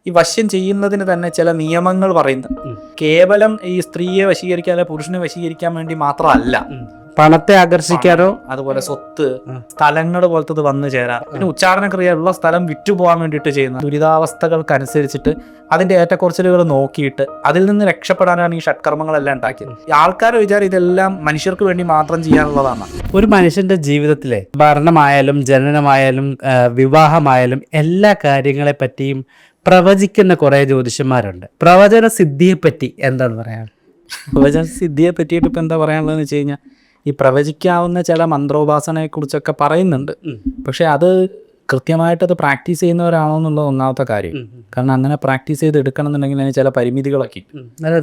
ഈ വശ്യം ചെയ്യുന്നതിന് തന്നെ ചില നിയമങ്ങൾ പറയുന്നുണ്ട്. കേവലം ഈ സ്ത്രീയെ വശീകരിക്കാൻ അല്ലെ പുരുഷനെ വശീകരിക്കാൻ വേണ്ടി മാത്രമല്ല, പണത്തെ ആകർഷിക്കാനോ അതുപോലെ സ്വത്ത്, സ്ഥലങ്ങൾ പോലത്തത് വന്നു ചേരാൻ, പിന്നെ ഉച്ചാരണക്രിയ ഉള്ള സ്ഥലം വിറ്റുപോകാൻ വേണ്ടിയിട്ട് ചെയ്യുന്ന ദുരിതാവസ്ഥകൾക്കനുസരിച്ചിട്ട് അതിന്റെ ഏറ്റക്കുറച്ചിലുകൾ നോക്കിയിട്ട് അതിൽ നിന്ന് രക്ഷപ്പെടാനാണ് ഈ ഷഡ്കർമ്മങ്ങളെല്ലാം ഉണ്ടാക്കിയത്. ആൾക്കാരെ വിചാരം ഇതെല്ലാം മനുഷ്യർക്ക് വേണ്ടി മാത്രം ചെയ്യാനുള്ളതാണ്. ഒരു മനുഷ്യന്റെ ജീവിതത്തിലെ ഭരണമായാലും ജനനമായാലും വിവാഹമായാലും എല്ലാ കാര്യങ്ങളെ പറ്റിയും പ്രവചിക്കുന്ന കുറെ ജ്യോതിഷന്മാരുണ്ട്. പ്രവചന സിദ്ധിയെ പറ്റി എന്താണ് പറയാൻ? പ്രവചന സിദ്ധിയെ പറ്റിയിട്ട് ഇപ്പം എന്താ പറയാനുള്ളതെന്ന് വെച്ച് കഴിഞ്ഞാൽ, ഈ പ്രവചിക്കാവുന്ന ചില മന്ത്രോപാസനയെ കുറിച്ചൊക്കെ പറയുന്നുണ്ട്. പക്ഷെ അത് കൃത്യമായിട്ടത് പ്രാക്ടീസ് ചെയ്യുന്നവരാണോ എന്നുള്ളത് ഒന്നാമത്തെ കാര്യം. കാരണം അങ്ങനെ പ്രാക്ടീസ് ചെയ്ത് എടുക്കണം എന്നുണ്ടെങ്കിൽ അതിന് ചില പരിമിതികളൊക്കെ.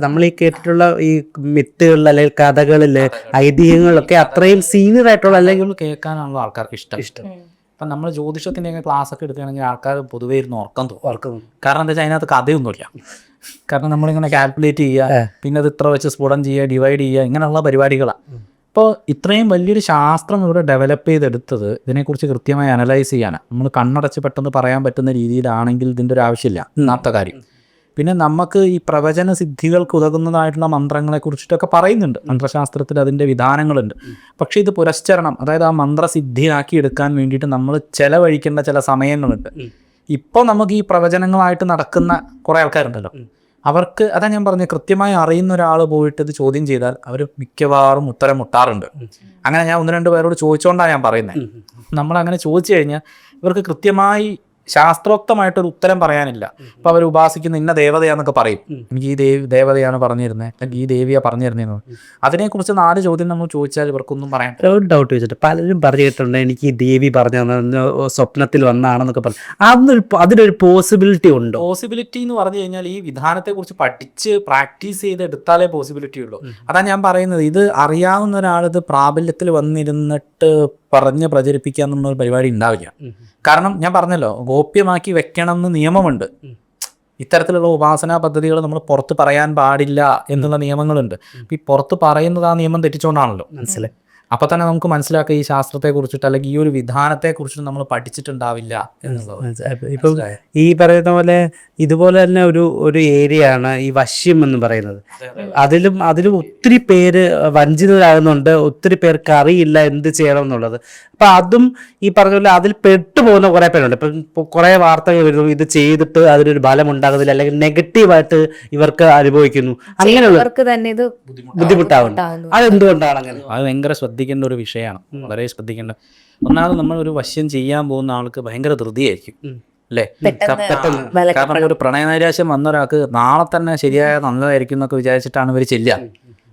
നമ്മൾ ഈ കേട്ടിട്ടുള്ള ഈ മിത്തുകളിൽ അല്ലെങ്കിൽ കഥകളിൽ ഐതിഹ്യങ്ങളിലൊക്കെ അത്രയും സീനിയർ ആയിട്ടുള്ള അല്ലെങ്കിൽ കേൾക്കാനാണല്ലോ ആൾക്കാർക്ക് ഇഷ്ടം. അപ്പം നമ്മൾ ജ്യോതിഷത്തിൻ്റെയൊക്കെ ക്ലാസ് ഒക്കെ എടുക്കുകയാണെങ്കിൽ ആൾക്കാർ പൊതുവേ ഇരുന്ന് ഉറക്കം തോന്നും. കാരണം എന്താ വെച്ചാൽ അതിനകത്ത് കഥയൊന്നുമില്ല. കാരണം നമ്മളിങ്ങനെ കാൽക്കുലേറ്റ് ചെയ്യുക, പിന്നെ അത് ഇത്ര വെച്ച് സ്ഫുടം ചെയ്യുക, ഡിവൈഡ് ചെയ്യുക, ഇങ്ങനെയുള്ള പരിപാടികളാണ്. അപ്പോൾ ഇത്രയും വലിയൊരു ശാസ്ത്രം ഇവിടെ ഡെവലപ്പ് ചെയ്തെടുത്തത് ഇതിനെക്കുറിച്ച് കൃത്യമായി അനലൈസ് ചെയ്യാനാണ്. നമ്മൾ കണ്ണടച്ച് പെട്ടെന്ന് പറയാൻ പറ്റുന്ന രീതിയിലാണെങ്കിൽ ഇതിൻ്റെ ഒരു ആവശ്യമില്ല. ഒന്നാമത്തെ കാര്യം. പിന്നെ നമുക്ക് ഈ പ്രവചന സിദ്ധികൾക്ക് ഉതകുന്നതായിട്ടുള്ള മന്ത്രങ്ങളെ കുറിച്ചിട്ടൊക്കെ പറയുന്നുണ്ട്. മന്ത്രശാസ്ത്രത്തിൽ അതിൻ്റെ വിധാനങ്ങളുണ്ട്. പക്ഷേ ഇത് പുരസ്ചരണം, അതായത് ആ മന്ത്രസിദ്ധിയാക്കി എടുക്കാൻ വേണ്ടിയിട്ട് നമ്മൾ ചെലവഴിക്കേണ്ട ചില സമയങ്ങളുണ്ട്. ഇപ്പോൾ നമുക്ക് ഈ പ്രവചനങ്ങളായിട്ട് നടക്കുന്ന കുറേ ആൾക്കാരുണ്ടല്ലോ, അവർക്ക് അതാ ഞാൻ പറഞ്ഞത്, കൃത്യമായി അറിയുന്ന ഒരാൾ പോയിട്ട് ഇത് ചോദ്യം ചെയ്താൽ അവർ മിക്കവാറും ഉത്തരം മുട്ടാറുണ്ട്. അങ്ങനെ ഞാൻ 1-2 പേരോട് ചോദിച്ചുകൊണ്ടാണ് ഞാൻ പറയുന്നത്. നമ്മളങ്ങനെ ചോദിച്ചു കഴിഞ്ഞാൽ ഇവർക്ക് കൃത്യമായി ശാസ്ത്രോക്തമായിട്ടൊരു ഉത്തരം പറയാനില്ല. അപ്പോൾ അവർ ഉപാസിക്കുന്ന ഇന്ന ദേവതയാന്നൊക്കെ പറയും. എനിക്ക് ഈ ദേവതയാണ് പറഞ്ഞിരുന്നത്, അല്ലെങ്കിൽ ഈ ദേവിയാണ് പറഞ്ഞിരുന്നതെന്ന്. അതിനെക്കുറിച്ച് 4 ചോദ്യം നമ്മൾ ചോദിച്ചാൽ ഇവർക്കൊന്നും പറയാൻ ഒരു ഡൗട്ട് ചോദിച്ചിട്ട് പലരും പറഞ്ഞിട്ടുണ്ട്, എനിക്ക് ഈ ദേവി പറഞ്ഞു സ്വപ്നത്തിൽ വന്നാണെന്നൊക്കെ പറഞ്ഞു. അതിനൊരു പോസിബിലിറ്റി ഉണ്ടോ? പോസിബിലിറ്റി എന്ന് പറഞ്ഞു കഴിഞ്ഞാൽ ഈ വിധാനത്തെക്കുറിച്ച് പഠിച്ച് പ്രാക്ടീസ് ചെയ്ത് എടുത്താലേ പോസിബിലിറ്റി ഉള്ളൂ. അതാണ് ഞാൻ പറയുന്നത്. ഇത് അറിയാവുന്ന ഒരാളിത് പ്രാബല്യത്തിൽ വന്നിരുന്നിട്ട് പറഞ്ഞ് പ്രചരിപ്പിക്കുക എന്നുള്ളൊരു പരിപാടി ഉണ്ടാവില്ല. കാരണം ഞാൻ പറഞ്ഞല്ലോ, ഗോപ്യമാക്കി വെക്കണം എന്ന് നിയമമുണ്ട്. ഇത്തരത്തിലുള്ള ഉപാസനാ പദ്ധതികൾ നമ്മൾ പുറത്ത് പറയാൻ പാടില്ല എന്നുള്ള നിയമങ്ങളുണ്ട്. ഈ പുറത്ത് പറയുന്നത് ആ നിയമം തെറ്റിച്ചുകൊണ്ടാണല്ലോ. മനസ്സിലായി. അപ്പോൾ തന്നെ നമുക്ക് മനസ്സിലാക്കുക ഈ ശാസ്ത്രത്തെ കുറിച്ചിട്ട് അല്ലെങ്കിൽ ഈ ഒരു വിധാനത്തെ കുറിച്ചിട്ട് നമ്മൾ പഠിച്ചിട്ടുണ്ടാവില്ല എന്നുള്ളത്. ഇപ്പം ഈ പറയുന്ന പോലെ ഇതുപോലെ തന്നെ ഒരു ഏരിയ ആണ് ഈ വശ്യം എന്ന് പറയുന്നത്. അതിലും ഒത്തിരി പേര് വഞ്ചിതരാകുന്നുണ്ട്. ഒത്തിരി പേർക്ക് അറിയില്ല എന്ത് ചെയ്യണം എന്നുള്ളത്. അപ്പം അതും ഈ പറഞ്ഞ പോലെ അതിൽ പെട്ടുപോകുന്ന കുറേ പേരുണ്ട്. ഇപ്പം കുറേ വാർത്തകൾ വരുന്നു, ഇത് ചെയ്തിട്ട് അതിനൊരു ഫലം ഉണ്ടാകുന്നില്ല, അല്ലെങ്കിൽ നെഗറ്റീവായിട്ട് ഇവർക്ക് അനുഭവിക്കുന്നു, അങ്ങനെയുള്ളവർക്ക് തന്നെ ഇത് ബുദ്ധിമുട്ടാവുന്നു. അതെന്തുകൊണ്ടാണ് അങ്ങനെ? അത് ഭയങ്കര ശ്രദ്ധിക്കേണ്ട ഒരു വിഷയമാണ്, വളരെ ശ്രദ്ധിക്കേണ്ട. ഒന്നാമത് നമ്മൾ ഒരു വശ്യം ചെയ്യാൻ പോകുന്ന ആൾക്ക് ഭയങ്കര ധൃതിയായിരിക്കും അല്ലേ? കാരണം ഒരു പ്രണയനൈരാശ്യം വന്ന ഒരാൾക്ക് നാളെ തന്നെ ശരിയായ നല്ലതായിരിക്കും എന്നൊക്കെ വിചാരിച്ചിട്ടാണ് ഇവർ ചെല്ലുക.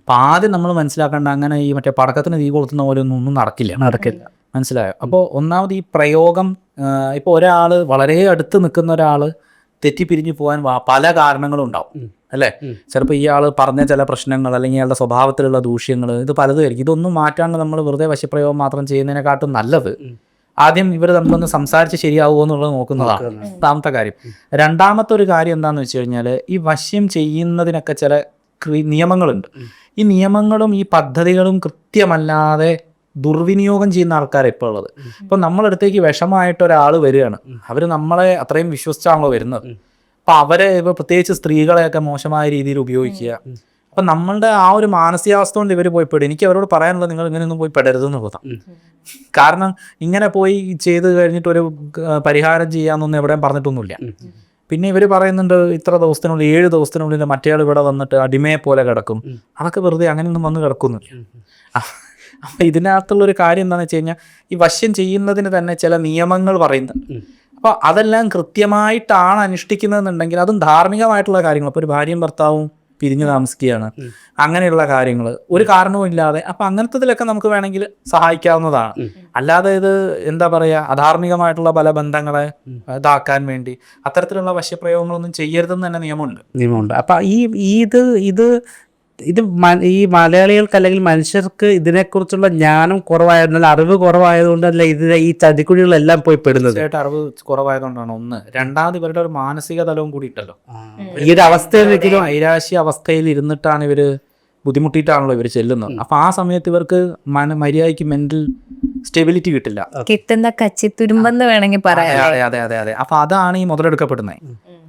അപ്പം ആദ്യം നമ്മൾ മനസ്സിലാക്കേണ്ട, അങ്ങനെ ഈ മറ്റേ പടക്കത്തിന് തീ കൊളുത്തുന്ന പോലെ ഒന്നും നടക്കില്ല. മനസ്സിലായോ? അപ്പോൾ ഒന്നാമത് ഈ പ്രയോഗം, ഇപ്പോൾ ഒരാൾ വളരെ അടുത്ത് നിൽക്കുന്ന ഒരാൾ തെറ്റിപ്പിരിഞ്ഞു പോകാൻ പല കാരണങ്ങളും ഉണ്ടാവും അല്ലേ? ചിലപ്പോൾ ഇയാൾ പറഞ്ഞ ചില പ്രശ്നങ്ങൾ, അല്ലെങ്കിൽ ഇയാളുടെ സ്വഭാവത്തിലുള്ള ദൂഷ്യങ്ങൾ, ഇത് പലതുമായിരിക്കും. ഇതൊന്നും മാറ്റാണ്ട് നമ്മൾ വെറുതെ വശ്യപ്രയോഗം മാത്രം ചെയ്യുന്നതിനെക്കാട്ടും നല്ലത് ആദ്യം ഇവർ നമ്മളൊന്ന് സംസാരിച്ച് ശരിയാവുമോ എന്നുള്ളത് നോക്കുന്നതാണ് ഒന്നാമത്തെ കാര്യം. രണ്ടാമത്തെ ഒരു കാര്യം എന്താണെന്ന് വെച്ച് കഴിഞ്ഞാൽ, ഈ വശ്യം ചെയ്യുന്നതിനൊക്കെ ചില നിയമങ്ങളുണ്ട്. ഈ നിയമങ്ങളും ഈ പദ്ധതികളും കൃത്യമല്ലാതെ ദുർവിനിയോഗം ചെയ്യുന്ന ആൾക്കാർ ഇപ്പോൾ ഉള്ളത്. ഇപ്പം നമ്മളടുത്തേക്ക് വിഷമായിട്ട് ഒരാൾ വരികയാണ്, അവർ നമ്മളെ അത്രയും വിശ്വസിച്ചാണല്ലോ വരുന്നത്. അപ്പം അവരെ ഇപ്പോൾ പ്രത്യേകിച്ച് സ്ത്രീകളെയൊക്കെ മോശമായ രീതിയിൽ ഉപയോഗിക്കുക. അപ്പം നമ്മളുടെ ആ ഒരു മാനസികാവസ്ഥ കൊണ്ട് ഇവർ പോയി പെടും. എനിക്ക് അവരോട് പറയാനുള്ളത്, നിങ്ങൾ ഇങ്ങനെയൊന്നും പോയി പെടരുത് എന്നുള്ളതാണ്. കാരണം ഇങ്ങനെ പോയി ചെയ്ത് കഴിഞ്ഞിട്ട് ഒരു പരിഹാരം ചെയ്യാമെന്നൊന്നും എവിടെയും പറഞ്ഞിട്ടൊന്നുമില്ല. പിന്നെ ഇവർ പറയുന്നുണ്ട് ഇത്ര ദിവസത്തിനുള്ളിൽ 7 ദിവസത്തിനുള്ളിൽ മറ്റേയാൾ ഇവിടെ വന്നിട്ട് അടിമയെ പോലെ കിടക്കും. അതൊക്കെ വെറുതെ അങ്ങനെയൊന്നും വന്ന് കിടക്കുന്നില്ല. അപ്പം ഇതിനകത്തുള്ളൊരു കാര്യം എന്താണെന്ന് വെച്ച് കഴിഞ്ഞാൽ, ഈ വശ്യം ചെയ്യുന്നതിന് തന്നെ ചില നിയമങ്ങൾ പറയുന്നുണ്ട്. അപ്പോൾ അതെല്ലാം കൃത്യമായിട്ടാണ് അനുഷ്ഠിക്കുന്നതെന്നുണ്ടെങ്കിൽ അതും ധാർമ്മികമായിട്ടുള്ള കാര്യങ്ങൾ. അപ്പോൾ ഒരു ഭാര്യയും ഭർത്താവും പിരിഞ്ഞു താമസിക്കുകയാണ്, അങ്ങനെയുള്ള കാര്യങ്ങൾ ഒരു കാരണവും ഇല്ലാതെ, അപ്പം അങ്ങനത്തതിലൊക്കെ നമുക്ക് വേണമെങ്കിൽ സഹായിക്കാവുന്നതാണ്. അല്ലാതെ ഇത് എന്താ പറയുക, അധാർമികമായിട്ടുള്ള പല ബന്ധങ്ങളെ ഇതാക്കാൻ വേണ്ടി അത്തരത്തിലുള്ള വശ്യപ്രയോഗങ്ങളൊന്നും ചെയ്യരുതെന്ന് തന്നെ നിയമമുണ്ട്. അപ്പം ഈ മലയാളികൾക്ക് അല്ലെങ്കിൽ മനുഷ്യർക്ക് ഇതിനെക്കുറിച്ചുള്ള ജ്ഞാനം കുറവായതുകൊണ്ട്, അറിവ് കുറവായതുകൊണ്ടല്ല ഈ ചതിക്കുഴികളെല്ലാം പോയി പെടുന്നത്. അറിവ് കുറവായതുകൊണ്ടാണ് ഒന്ന്. രണ്ടാമത് ഇവരുടെ ഒരു മാനസിക തലവും കൂടി ഇട്ടല്ലോ. ഈ ഒരു അവസ്ഥയിൽ നൈരാശ്യ അവസ്ഥയിൽ ഇരുന്നിട്ടാണ് ഇവര് ബുദ്ധിമുട്ടിയിട്ടാണല്ലോ ഇവർ ചെല്ലുന്നത്. അപ്പൊ ആ സമയത്ത് ഇവർക്ക് മര്യാദയ്ക്ക് മെന്റൽ സ്റ്റെബിലിറ്റി കിട്ടില്ല, കിട്ടുന്ന കച്ചിത്തുരുമ്പെന്ന് വേണമെങ്കിൽ പറയാം. അതെ. അപ്പൊ അതാണ് ഈ മുതലെടുക്കപ്പെടുന്നത്.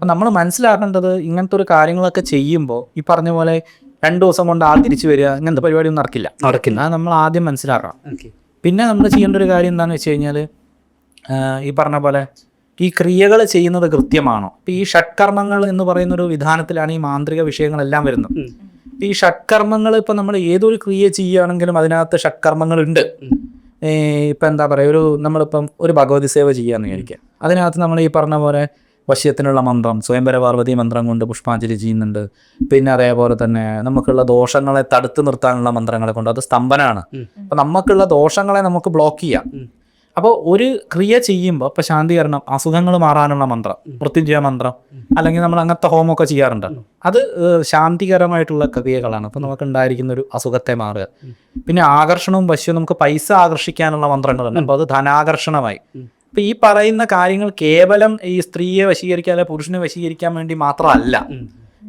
അപ്പം നമ്മൾ മനസ്സിലാക്കേണ്ടത് ഇങ്ങനത്തെ ഒരു കാര്യങ്ങളൊക്കെ ചെയ്യുമ്പോൾ ഈ പറഞ്ഞ പോലെ 2 ദിവസം കൊണ്ട് ആൾ തിരിച്ചു വരിക ഇങ്ങനത്തെ പരിപാടിയൊന്നും നടക്കില്ല. അത് നമ്മൾ ആദ്യം മനസ്സിലാക്കണം. പിന്നെ നമ്മൾ ചെയ്യേണ്ട ഒരു കാര്യം എന്താണെന്ന് വെച്ച് കഴിഞ്ഞാൽ ഈ പറഞ്ഞ പോലെ ഈ ക്രിയകൾ ചെയ്യുന്നത് കൃത്യമാണോ. ഇപ്പം ഈ ഷഡ്കർമ്മങ്ങൾ എന്ന് പറയുന്നൊരു വിധാനത്തിലാണ് ഈ മാന്ത്രിക വിഷയങ്ങളെല്ലാം വരുന്നത്. ഇപ്പം ഈ ഷഡ്കർമ്മങ്ങൾ ഇപ്പം നമ്മൾ ഏതൊരു ക്രിയ ചെയ്യുകയാണെങ്കിലും അതിനകത്ത് ഷഡ്കർമ്മങ്ങളുണ്ട്. ഇപ്പം എന്താ പറയുക, നമ്മളിപ്പം ഒരു ഭഗവതി സേവ ചെയ്യാമെന്ന് വിചാരിക്കുക. അതിനകത്ത് നമ്മൾ ഈ പറഞ്ഞ പോലെ വശ്യത്തിനുള്ള മന്ത്രം, സ്വയംവര പാർവതി മന്ത്രം കൊണ്ട് പുഷ്പാഞ്ജലി ചെയ്യുന്നുണ്ട്. പിന്നെ അതേപോലെ തന്നെ നമുക്കുള്ള ദോഷങ്ങളെ തടുത്തു നിർത്താനുള്ള മന്ത്രങ്ങളെ കൊണ്ട്, അത് സ്തംഭനാണ്. അപ്പം നമുക്കുള്ള ദോഷങ്ങളെ നമുക്ക് ബ്ലോക്ക് ചെയ്യാം. അപ്പോൾ ഒരു ക്രിയ ചെയ്യുമ്പോൾ ഇപ്പോൾ ശാന്തികരണം, അസുഖങ്ങൾ മാറാനുള്ള മന്ത്രം, മൃത്യുഞ്ജയ മന്ത്രം, അല്ലെങ്കിൽ നമ്മൾ അങ്ങനത്തെ ഹോമമൊക്കെ ചെയ്യാറുണ്ടല്ലോ, അത് ശാന്തികരമായിട്ടുള്ള ക്രിയകളാണ്. അപ്പോൾ നമുക്ക് ഉണ്ടായിരിക്കുന്ന ഒരു അസുഖത്തെ മാറുക. പിന്നെ ആകർഷണവും വശ്യവും, നമുക്ക് പൈസ ആകർഷിക്കാനുള്ള മന്ത്രങ്ങളുണ്ട്. അപ്പോൾ അത് ധനാകർഷണമായി. അപ്പോൾ ഈ പറയുന്ന കാര്യങ്ങൾ കേവലം ഈ സ്ത്രീയെ വശീകരിക്കാൻ അല്ലെങ്കിൽ പുരുഷനെ വശീകരിക്കാൻ വേണ്ടി മാത്രമല്ല,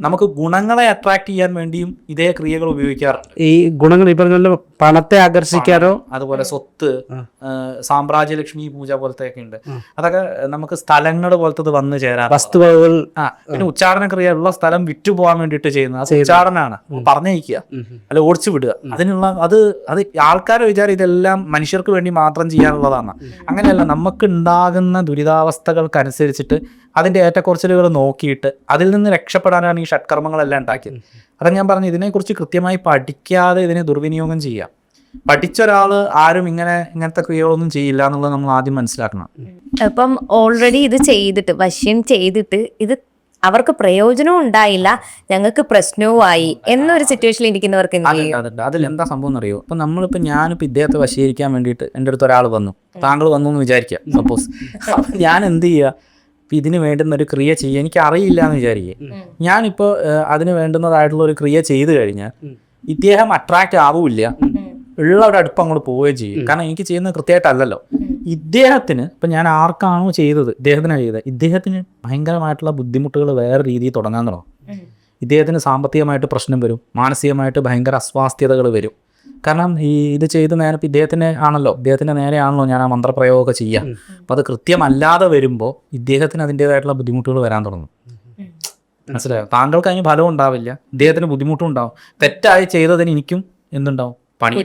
നമുക്ക് ഗുണങ്ങളെ അട്രാക്ട് ചെയ്യാൻ വേണ്ടിയും ഇതേ ക്രിയകൾ ഉപയോഗിക്കാറുണ്ട്. ഈ ഗുണങ്ങൾ ഈ പറഞ്ഞ പണത്തെ ആകർഷിക്കാനോ, അതുപോലെ സ്വത്ത്, സാമ്രാജ്യലക്ഷ്മി പൂജ പോലത്തെ ഒക്കെ ഉണ്ട്. അതൊക്കെ നമുക്ക് സ്ഥലങ്ങൾ പോലത്തത് വന്നു ചേരാം, വസ്തുവകൾ. പിന്നെ ഉച്ചാരണ ക്രിയ ഉള്ള സ്ഥലം വിറ്റുപോകാൻ വേണ്ടിയിട്ട് ചെയ്യുന്നത് അത് ഉച്ചാരണമാണ്. പറഞ്ഞയക്കുക അല്ല ഓടിച്ചു വിടുക. അതിനുള്ള അത് ആൾക്കാരെ വിചാരം ഇതെല്ലാം മനുഷ്യർക്ക് വേണ്ടി മാത്രം ചെയ്യാനുള്ളതാണ്. അങ്ങനെയല്ല, നമുക്ക് ഉണ്ടാകുന്ന ദുരിതാവസ്ഥകൾക്കനുസരിച്ചിട്ട് അതിൻ്റെ ഏറ്റക്കുറച്ചിലുകൾ നോക്കിയിട്ട് അതിൽ നിന്ന് രക്ഷപ്പെടാനാണ് ഈ ഷഡ്കർമ്മങ്ങളെല്ലാം ഉണ്ടാക്കിയത്. അതാണ് ഞാൻ പറഞ്ഞു, ഇതിനെക്കുറിച്ച് കൃത്യമായി പഠിക്കാതെ ഇതിനെ ദുർവിനിയോഗം ചെയ്യാം. പഠിച്ച ഒരാൾ ആരും ഇങ്ങനത്തെ ക്രിയകളൊന്നും ചെയ്യില്ല എന്നുള്ളത് നമ്മൾ ആദ്യം മനസ്സിലാക്കണം. അപ്പം ഓൾറെഡി ഇത് ചെയ്തിട്ട്, വശ്യം ചെയ്തിട്ട് ഇത് അവർക്ക് പ്രയോജനവും ഉണ്ടായില്ല, ഞങ്ങൾക്ക് പ്രശ്നവുമായി എന്നൊരു സിറ്റുവേഷനിൽ ഇരിക്കുന്നവർക്ക് അതിലെന്താ സംഭവം എന്നറിയോ? അപ്പം ഞാനിപ്പോൾ ഇദ്ദേഹത്തെ വശീകരിക്കാൻ വേണ്ടിയിട്ട് എൻ്റെ അടുത്ത് ഒരാൾ വന്നു, താങ്കൾ വന്നു എന്ന് വിചാരിക്കുക സപ്പോസ്. അപ്പം ഞാൻ എന്ത് ചെയ്യുക, ഇതിന് വേണ്ടുന്ന ഒരു ക്രിയ ചെയ്യുക, എനിക്ക് അറിയില്ല എന്ന് വിചാരിക്കുക. ഞാനിപ്പോൾ അതിന് വേണ്ടുന്നതായിട്ടുള്ള ഒരു ക്രിയ ചെയ്തു കഴിഞ്ഞാൽ ഇദ്ദേഹം അട്രാക്റ്റ് ആവില്ല, ഉള്ള ഒരു അടുപ്പം അങ്ങോട്ട് പോവുകയും ചെയ്യും. കാരണം എനിക്ക് ചെയ്യുന്നത് കൃത്യമായിട്ടല്ലല്ലോ. ഇദ്ദേഹത്തിന്, ഇപ്പം ഞാൻ ആർക്കാണോ ചെയ്തത്, ഇദ്ദേഹത്തിനാണ് ചെയ്തത്, ഇദ്ദേഹത്തിന് ഭയങ്കരമായിട്ടുള്ള ബുദ്ധിമുട്ടുകൾ വേറെ രീതിയിൽ തുടങ്ങാൻ തുടങ്ങും. ഇദ്ദേഹത്തിന് സാമ്പത്തികമായിട്ട് പ്രശ്നം വരും, മാനസികമായിട്ട് ഭയങ്കര അസ്വാസ്ഥ്യതകൾ വരും. കാരണം ഇത് ചെയ്ത് നേരെ ഇദ്ദേഹത്തിൻ്റെ നേരെയാണല്ലോ ഞാൻ ആ മന്ത്രപ്രയോഗമൊക്കെ ചെയ്യാം. അപ്പോൾ അത് കൃത്യമല്ലാതെ വരുമ്പോൾ ഇദ്ദേഹത്തിന് അതിൻ്റേതായിട്ടുള്ള ബുദ്ധിമുട്ടുകൾ വരാൻ തുടങ്ങും. മനസ്സിലായോ? താങ്കൾക്ക് അതിന് ഫലവും ഉണ്ടാവില്ല, ഇദ്ദേഹത്തിന് ബുദ്ധിമുട്ടും ഉണ്ടാവും. തെറ്റായി ചെയ്തതിന് എനിക്കും എന്തുണ്ടാവും, പണി.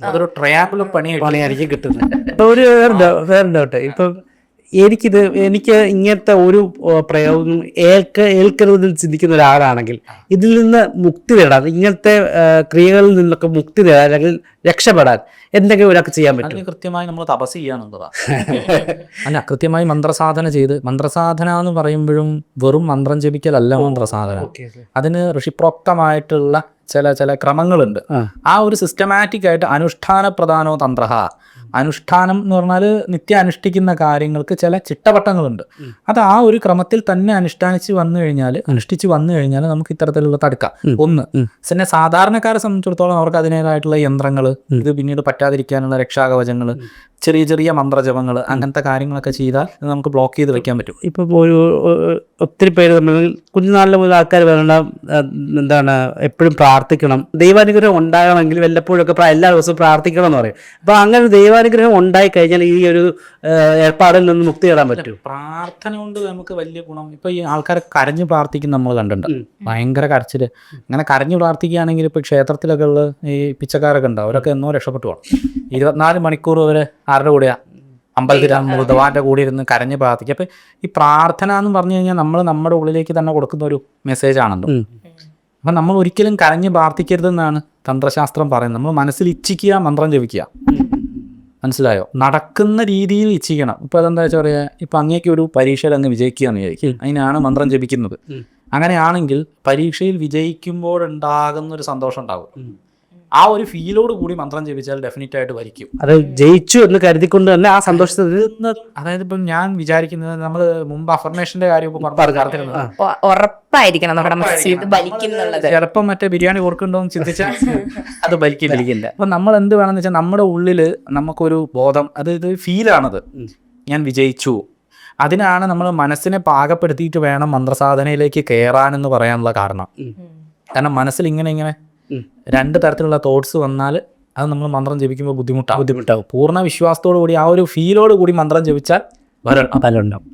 അതൊരു ട്രയാപ്പിൾ പണിയായിരിക്കും കിട്ടുന്നത്. ഇപ്പൊ ഒരു വേറെ ഡൗട്ട്, ഇപ്പൊ എനിക്ക് ഇങ്ങനത്തെ ഒരു പ്രയോഗം ഏൽക്കരുതെന്ന് ചിന്തിക്കുന്ന ഒരാളാണെങ്കിൽ ഇതിൽ നിന്ന് മുക്തി നേടാൻ, ഇങ്ങനത്തെ ക്രിയകളിൽ നിന്നൊക്കെ മുക്തി നേടാൻ അല്ലെങ്കിൽ രക്ഷപ്പെടാൻ എന്തെങ്കിലും ഒരാൾക്ക് ചെയ്യാൻ പറ്റും? അതിന് കൃത്യമായി നമ്മൾ തപസ് ചെയ്യാനുള്ളതാണ്. അല്ല, കൃത്യമായി മന്ത്രസാധന ചെയ്ത്, മന്ത്രസാധന എന്ന് പറയുമ്പോഴും വെറും മന്ത്രം ജപിക്കലല്ല മന്ത്രസാധന. അതിന് ഋഷിപ്രോക്തമായിട്ടുള്ള ചില ക്രമങ്ങളുണ്ട്. ആ ഒരു സിസ്റ്റമാറ്റിക് ആയിട്ട് അനുഷ്ഠാന പ്രധാനോ തന്ത്ര, അനുഷ്ഠാനം എന്ന് പറഞ്ഞാൽ നിത്യം അനുഷ്ഠിക്കുന്ന കാര്യങ്ങൾക്ക് ചില ചിട്ടവട്ടങ്ങളുണ്ട്. അത് ആ ഒരു ക്രമത്തിൽ തന്നെ അനുഷ്ഠിച്ചു വന്നു കഴിഞ്ഞാൽ നമുക്ക് ഇത്തരത്തിലുള്ള തടുക്കാം. ഒന്ന്, പിന്നെ സാധാരണക്കാരെ സംബന്ധിച്ചിടത്തോളം അവർക്ക് അതിൻ്റേതായിട്ടുള്ള യന്ത്രങ്ങൾ, ഇത് പിന്നീട് പറ്റാതിരിക്കാനുള്ള രക്ഷാകവചങ്ങൾ, ചെറിയ ചെറിയ മന്ത്രജപങ്ങൾ, അങ്ങനത്തെ കാര്യങ്ങളൊക്കെ ചെയ്താൽ നമുക്ക് ബ്ലോക്ക് ചെയ്ത് വെക്കാൻ പറ്റും. ഇപ്പം ഒത്തിരി പേര് കുഞ്ഞുനാളിലെ മുതൽ ആൾക്കാർ വരേണ്ട എപ്പോഴും പ്രാർത്ഥിക്കണം, ദൈവാനുഗ്രഹം ഉണ്ടാകണമെങ്കിൽ വല്ലപ്പോഴൊക്കെ എല്ലാ ദിവസവും പ്രാർത്ഥിക്കണം എന്ന് പറയും. അപ്പോൾ അങ്ങനെ ദൈവാനുഗ്രഹം ഉണ്ടായി കഴിഞ്ഞാൽ ഈ ഒരു ഏർപ്പാടിൽ നിന്ന് മുക്തി നേടാൻ പറ്റും. പ്രാർത്ഥന കൊണ്ട് നമുക്ക് വലിയ ഗുണം. ഇപ്പൊ ഈ ആൾക്കാരെ കരഞ്ഞു പ്രാർത്ഥിക്കുന്ന നമ്മൾ കണ്ടിട്ടുണ്ട്, ഭയങ്കര കരച്ചില്. അങ്ങനെ കരഞ്ഞു പ്രാർത്ഥിക്കുകയാണെങ്കിൽ ഇപ്പൊ ക്ഷേത്രത്തിലൊക്കെ ഉള്ള ഈ പിച്ചക്കാരൊക്കെ ഉണ്ടാവും, അവരൊക്കെ എന്നോ രക്ഷപ്പെട്ടു പോകണം. 24 മണിക്കൂർ വരെ ആരുടെ കൂടെയാ? അമ്പലത്തിലാണ് ഭഗവാന്റെ കൂടെ ഇരുന്ന് കരഞ്ഞ് പ്രാർത്ഥിക്കുക. അപ്പം ഈ പ്രാർത്ഥന എന്ന് പറഞ്ഞു കഴിഞ്ഞാൽ നമ്മൾ നമ്മുടെ ഉള്ളിലേക്ക് തന്നെ കൊടുക്കുന്ന ഒരു മെസ്സേജ് ആണല്ലോ. അപ്പം നമ്മൾ ഒരിക്കലും കരഞ്ഞ് പ്രാർത്ഥിക്കരുതെന്നാണ് തന്ത്രശാസ്ത്രം പറയുന്നത്. നമ്മൾ മനസ്സിൽ ഇച്ഛിക്കുക, മന്ത്രം ജപിക്കുക. മനസ്സിലായോ? നടക്കുന്ന രീതിയിൽ ഇച്ഛിക്കണം. ഇപ്പം അതെന്താ വെച്ചാൽ പറയുക, ഇപ്പം അങ്ങേക്ക് ഒരു പരീക്ഷയിൽ അങ്ങ് വിജയിക്കുക എന്ന് വിചാരിക്കും, അതിനാണ് മന്ത്രം ജപിക്കുന്നത്. അങ്ങനെയാണെങ്കിൽ പരീക്ഷയിൽ വിജയിക്കുമ്പോഴുണ്ടാകുന്നൊരു സന്തോഷം ഉണ്ടാകും. ആ ഒരു ഫീലോട് കൂടി മന്ത്രം ജപിച്ചാൽ ഡെഫിനറ്റ് ആയിട്ട് വരിക്കും. അത് ജയിച്ചു എന്ന് കരുതിക്കൊണ്ട് തന്നെ ആ സന്തോഷത്തിൽ, അതായത് ഇപ്പം ഞാൻ വിചാരിക്കുന്നത്, നമ്മൾ മുമ്പ് അഫർമേഷന്റെ കാര്യം ഉറപ്പായിരിക്കണം ചിലപ്പം മറ്റേ ബിരിയാണി ഓർക്കുന്നുണ്ടോന്ന് ചിന്തിച്ചാൽ അത് ബലിക്കില്ല. അപ്പൊ നമ്മൾ എന്ത് വേണമെന്ന് വെച്ചാൽ നമ്മുടെ ഉള്ളില് നമുക്കൊരു ബോധം, അതായത് ഫീലാണത്, ഞാൻ വിജയിച്ചു. അതിനാണ് നമ്മൾ മനസ്സിനെ പാകപ്പെടുത്തിയിട്ട് വേണം മന്ത്രസാധനയിലേക്ക് കയറാനെന്ന് പറയാനുള്ള കാരണം. കാരണം മനസ്സിൽ ഇങ്ങനെ 2 തരത്തിലുള്ള തോട്ട്സ് വന്നാൽ അത് നമ്മൾ മന്ത്രം ജപിക്കുമ്പോൾ ബുദ്ധിമുട്ടാവും. പൂർണ്ണ വിശ്വാസത്തോടു കൂടി ആ ഒരു ഫീലോട് കൂടി മന്ത്രം ജപിച്ചാൽ ഫലം ഉണ്ടാവും.